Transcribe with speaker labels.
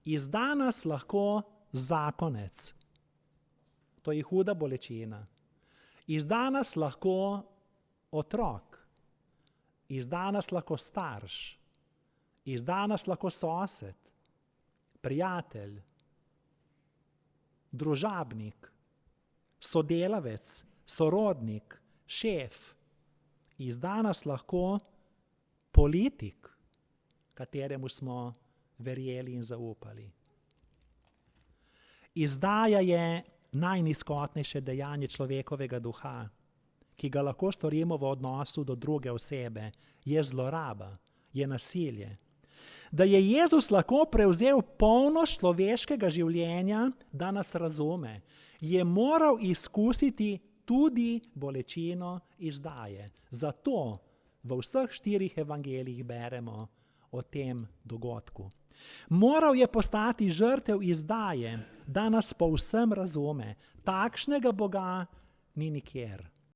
Speaker 1: izda nas lahko zakonec. To je huda bolečina. Izda nas lahko otrok. Izda nas lahko starš. Izda nas lahko sosed, prijatelj, družabnik, sodelavec, sorodnik, šef. Izda nas lahko politik, kateremu smo verjeli in zaupali. Izdaja je najnizkotnejše dejanje človekovega duha, ki ga lahko storimo v odnosu do druge osebe, je zloraba, je nasilje. Da je Jezus lahko prevzel polnost človeškega življenja, da nas razume, je moral izkusiti tudi bolečino izdaje. Zato v vseh 4 evangelijih beremo o tem dogodku. Moral je postati žrtev izdaje, da nas povsem razume. Takšnega Boga ni nikjer.